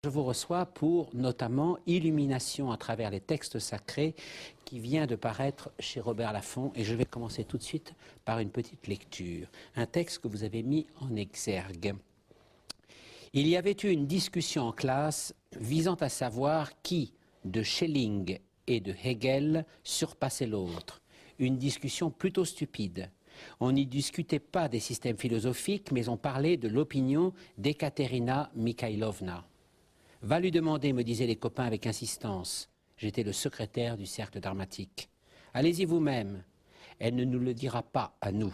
Je vous reçois pour notamment Illumination à travers les textes sacrés qui vient de paraître chez Robert Laffont et je vais commencer tout de suite par une petite lecture. Un texte que vous avez mis en exergue. Il y avait eu une discussion en classe visant à savoir qui, de Schelling et de Hegel, surpassait l'autre. Une discussion plutôt stupide. On n'y discutait pas des systèmes philosophiques, mais on parlait de l'opinion d'Ekaterina Mikhailovna. Va lui demander, me disaient les copains avec insistance. J'étais le secrétaire du cercle dramatique. Allez-y vous-même. Elle ne nous le dira pas à nous.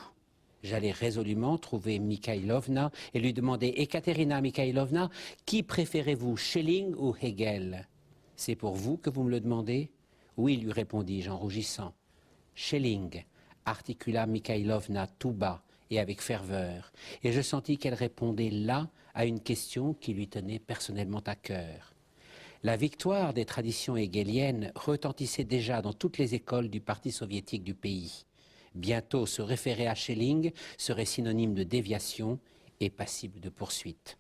J'allais résolument trouver Mikhailovna et lui demander, Ekaterina Mikhailovna, qui préférez-vous, Schelling ou Hegel? C'est pour vous que vous me le demandez? Oui, lui répondis-je en rougissant. Schelling, articula Mikhailovna tout bas et avec ferveur, et je sentis qu'elle répondait là à une question qui lui tenait personnellement à cœur. La victoire des traditions hegéliennes retentissait déjà dans toutes les écoles du parti soviétique du pays. Bientôt, se référer à Schelling serait synonyme de déviation et passible de poursuite.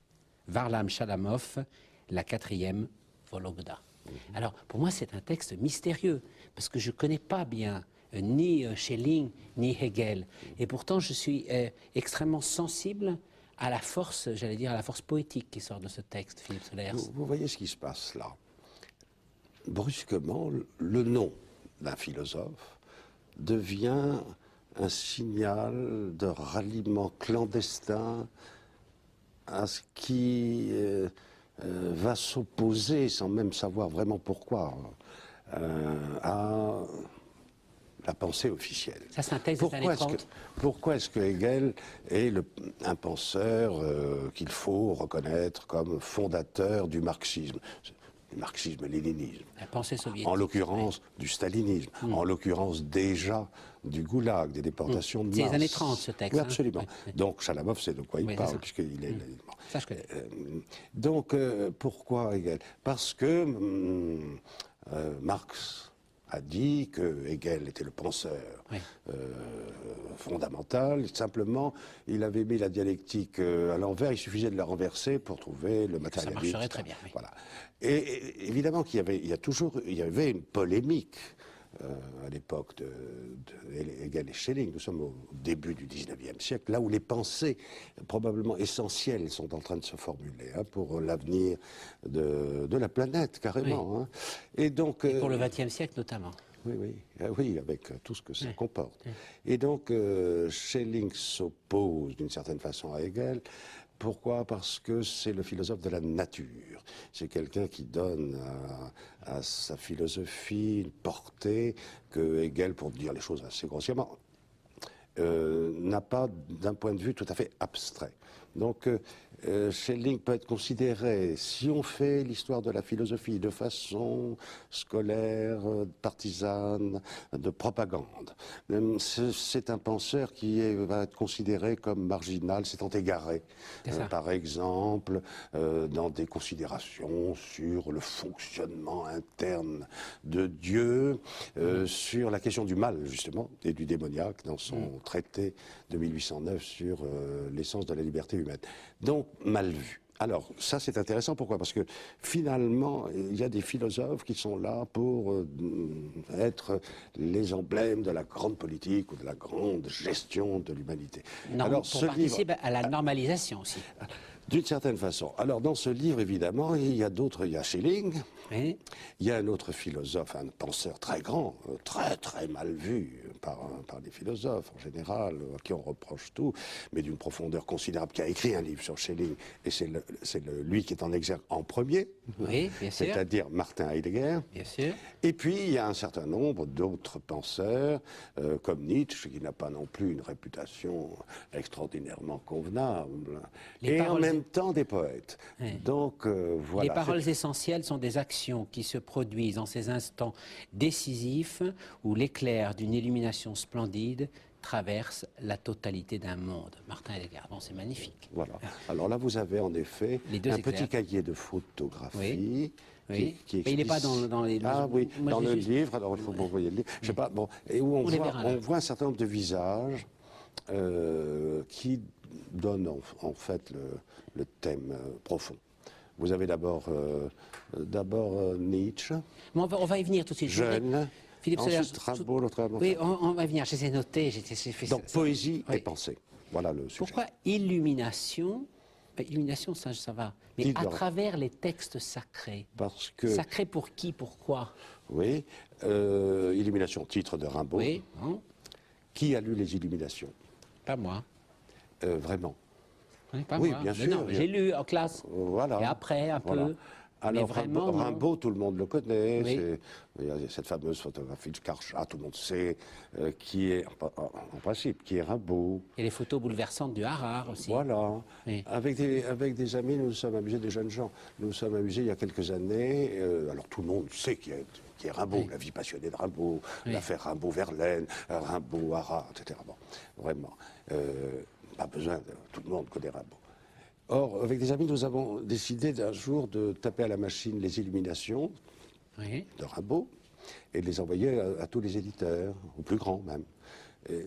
Varlam Shalamov, la 4e Vologda. Alors, pour moi, c'est un texte mystérieux, parce que je ne connais pas bien ni Schelling, ni Hegel. Et pourtant, je suis extrêmement sensible à la force, j'allais dire, à la force poétique qui sort de ce texte, Philippe Solers. Vous voyez ce qui se passe là. Brusquement, le nom d'un philosophe devient un signal de ralliement clandestin à ce qui va s'opposer, sans même savoir vraiment pourquoi, à la pensée officielle. Ça, c'est un texte des années 30. Pourquoi est-ce que Hegel est un penseur qu'il faut reconnaître comme fondateur du marxisme? Du marxisme-léninisme. La pensée soviétique. En l'occurrence, du stalinisme. En l'occurrence, déjà, du goulag, des déportations de masse. C'est les années 30, ce texte. Oui, absolument. Hein, oui. Donc, Shalamov sait de quoi il parle, puisqu'il est... Ça, je connais. Donc, pourquoi Hegel? Parce que Marx a dit que Hegel était le penseur fondamental. Simplement, il avait mis la dialectique à l'envers. Il suffisait de la renverser pour trouver le matérialisme. Ça marcherait très bien. Oui. Voilà. Et évidemment qu'il y avait une polémique à l'époque de Hegel et Schelling. Nous sommes au début du 19e siècle, là où les pensées probablement essentielles sont en train de se formuler pour l'avenir de la planète, carrément. Oui. Hein. Et donc, et pour le 20e siècle notamment. Oui, avec tout ce que ça comporte. Et donc, Schelling s'oppose d'une certaine façon à Hegel. Pourquoi? Parce que c'est le philosophe de la nature. C'est quelqu'un qui donne à sa philosophie une portée que Hegel, pour dire les choses assez grossièrement, n'a pas d'un point de vue tout à fait abstrait. Donc, Schelling peut être considéré, si on fait l'histoire de la philosophie de façon scolaire, partisane, de propagande, c'est un penseur qui va être considéré comme marginal, s'étant égaré, par exemple, dans des considérations sur le fonctionnement interne de Dieu, sur la question du mal, justement, et du démoniaque, dans son traité de 1809 sur l'essence de la liberté humaine. Donc, mal vu. Alors, ça c'est intéressant, pourquoi? Parce que finalement, il y a des philosophes qui sont là pour être les emblèmes de la grande politique ou de la grande gestion de l'humanité. Alors, pour participer à la normalisation aussi. D'une certaine façon. Alors, dans ce livre, évidemment, il y a d'autres, il y a Schelling, il y a un autre philosophe, un penseur très grand, très très mal vu par les philosophes en général, à qui on reproche tout, mais d'une profondeur considérable, qui a écrit un livre sur Schelling, et c'est lui qui est en exergue en premier, c'est-à-dire Martin Heidegger. Bien sûr. Et puis, il y a un certain nombre d'autres penseurs, comme Nietzsche, qui n'a pas non plus une réputation extraordinairement convenable. Et en même temps des poètes. Donc, voilà. Les paroles essentielles sont des actions qui se produisent en ces instants décisifs où l'éclair d'une illumination splendide traverse la totalité d'un monde. Martin Heidegger, bon, c'est magnifique. Voilà. Alors là, vous avez en effet un petit cahier de photographie. Oui. Qui il n'est pas dans les... Ah oui, dans le livre, alors il faut que vous voyez le livre, je sais pas, bon, et où on voit un certain nombre de visages qui donne en fait le thème profond Vous avez d'abord Nietzsche, Bon, on va y venir tout de suite. jeune, Philippe Soler, ensuite Rimbaud, l'autre. oui, on va y venir. Je les ai notés. J'ai fait Donc ça. poésie Oui. et pensée. Voilà le sujet. Pourquoi illumination? Illumination, ça va. Mais Titre à de- travers les textes sacrés. Parce que, Sacrés pour qui? Pourquoi? oui, Illumination, titre de Rimbaud. Oui, non, Qui a lu les Illuminations? pas moi. Vraiment. Oui, pas Oui, moi. bien Mais sûr, non, bien. j'ai lu en classe. Voilà. Et après, un Voilà. peu. Alors, mais vraiment, non. Rimbaud, tout le monde le connaît. Oui. Il y a cette fameuse photographie de Karchat, tout le monde sait qui est, en principe, qui est Rimbaud. Et les photos bouleversantes du Harare aussi. Voilà. Oui. Avec des amis, nous nous sommes amusés, des jeunes gens, nous nous sommes amusés il y a quelques années. Alors tout le monde sait qui est Rimbaud, Oui. la vie passionnée de Rimbaud, Oui. l'affaire Rimbaud-Verlaine, Rimbaud-Harare, etc. Bon, vraiment. Pas besoin, tout le monde connaît Rimbaud. Or, avec des amis, nous avons décidé d'un jour de taper à la machine les Illuminations Oui. de Rimbaud et de les envoyer à tous les éditeurs, aux plus grands même. Et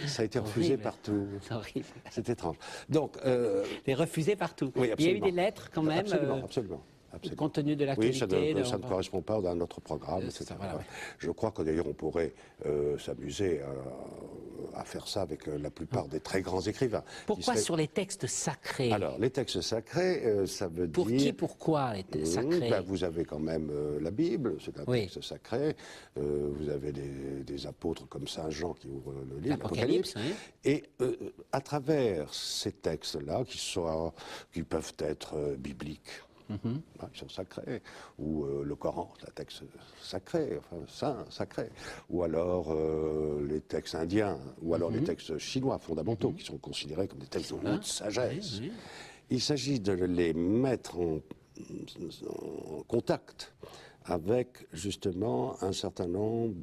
ça a été refusé Horrible. partout. C'est horrible. C'est étrange. Donc, Les refuser partout. oui, Il y a eu absolument. des lettres quand même. Absolument, absolument. Absolument. Compte tenu de Oui, l'actualité. ça ne correspond pas à notre programme, C'est etc. ça, voilà, ouais. Je crois que d'ailleurs on pourrait s'amuser à faire ça avec la plupart des très grands écrivains. qui Pourquoi seraient- sur les textes sacrés? Alors, les textes sacrés, ça veut Pour dire... qui, pourquoi les textes sacrés? Ben, vous avez quand même la Bible, c'est un Oui. texte sacré. Vous avez des apôtres comme Saint Jean qui ouvrent le livre, L'Apocalypse, l'Apocalypse. oui. Et à travers ces textes-là, qui peuvent être bibliques, ils sont sacrés, ou le Coran, c'est un texte sacré, enfin saint, sacré, ou alors les textes indiens, ou alors les textes chinois fondamentaux, qui sont considérés comme des textes de haute sagesse. Oui, oui. Il s'agit de les mettre en contact avec justement un certain nombre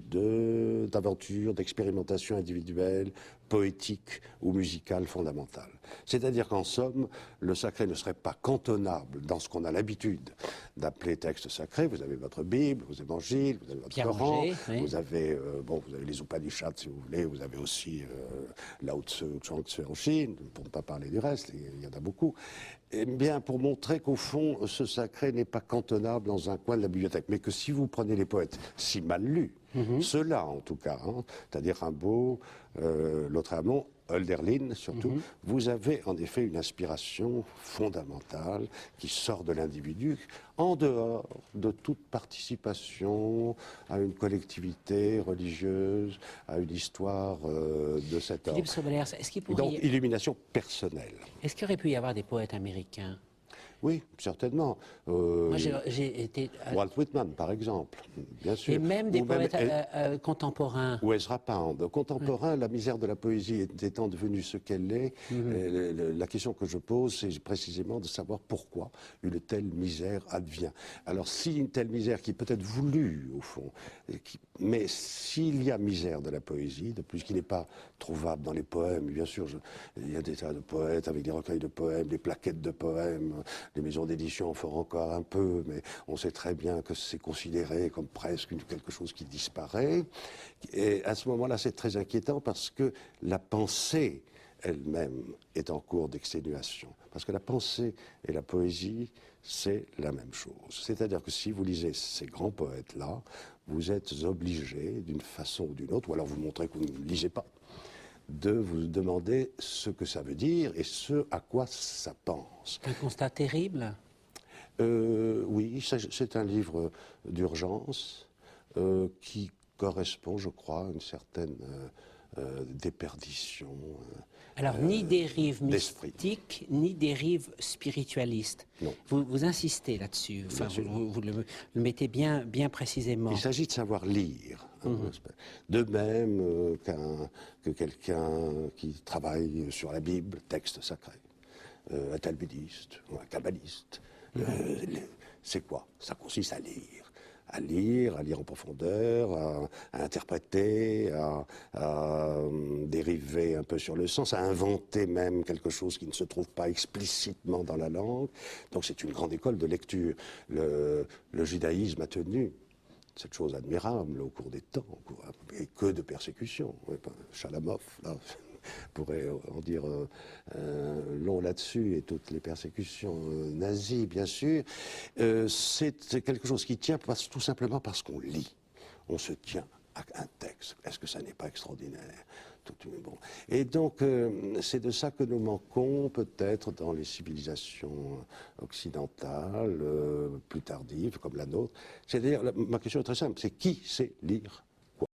d'aventures, d'expérimentations individuelles, poétiques ou musicales fondamentales. C'est-à-dire qu'en somme, le sacré ne serait pas cantonable dans ce qu'on a l'habitude d'appeler texte sacré. Vous avez votre Bible, vos évangiles, vous avez votre Pierre Coran, Auger, oui. vous avez vous avez les Upanishads si vous voulez, vous avez aussi Lao Tzu, Chuang Tzu en Chine, pour ne pas parler du reste, il y en a beaucoup. Eh bien, pour montrer qu'au fond, ce sacré n'est pas cantonable dans un coin de la bibliothèque, mais que si vous prenez les poètes si mal lus, ceux-là en tout cas, c'est-à-dire Rimbaud, Lautréamont, Hölderlin surtout, vous avez en effet une inspiration fondamentale qui sort de l'individu, en dehors de toute participation à une collectivité religieuse, à une histoire de cet ordre. Philippe Soler, est-ce qu'il Et donc, pourrait... illumination personnelle. Est-ce qu'il aurait pu y avoir des poètes américains? Oui, certainement. Moi, j'ai été... Walt Whitman, par exemple, bien sûr. et même des Ou poètes contemporains. ou Ezra Pound. Contemporain, la misère de la poésie étant devenue ce qu'elle est, la question que je pose, c'est précisément de savoir pourquoi une telle misère advient. Alors, si une telle misère, qui peut être voulue, au fond, mais s'il y a misère de la poésie, de plus qui n'est pas trouvable dans les poèmes, bien sûr, il y a des tas de poètes avec des recueils de poèmes, des plaquettes de poèmes, les maisons d'édition en font encore un peu, mais on sait très bien que c'est considéré comme presque quelque chose qui disparaît. Et à ce moment-là, c'est très inquiétant parce que la pensée elle-même est en cours d'exténuation. Parce que la pensée et la poésie, c'est la même chose. C'est-à-dire que si vous lisez ces grands poètes-là, vous êtes obligé, d'une façon ou d'une autre, ou alors vous montrez que vous ne lisez pas, de vous demander ce que ça veut dire et ce à quoi ça pense. Un constat terrible. Oui, c'est un livre d'urgence qui correspond, je crois, à une certaine déperdition. Alors, ni dérive d'esprit. mystique, ni dérive spiritualiste. Non. Vous insistez là-dessus. Enfin, sûr. vous le mettez bien précisément. Il s'agit de savoir lire. De même que quelqu'un qui travaille sur la Bible, texte sacré, un talmudiste ou un kabbaliste. C'est quoi? Ça consiste à lire. À lire en profondeur, à interpréter, à dériver un peu sur le sens, à inventer même quelque chose qui ne se trouve pas explicitement dans la langue. Donc c'est une grande école de lecture. Le judaïsme a tenu cette chose admirable au cours des temps, et que de persécutions. Chalamov, là, pourrait en dire long là-dessus, et toutes les persécutions nazies, bien sûr, c'est quelque chose qui tient tout simplement parce qu'on lit. On se tient à un texte. Est-ce que ça n'est pas extraordinaire? Bon. Et donc, c'est de ça que nous manquons peut-être dans les civilisations occidentales, plus tardives, comme la nôtre. C'est-à-dire, ma question est très simple, c'est qui sait lire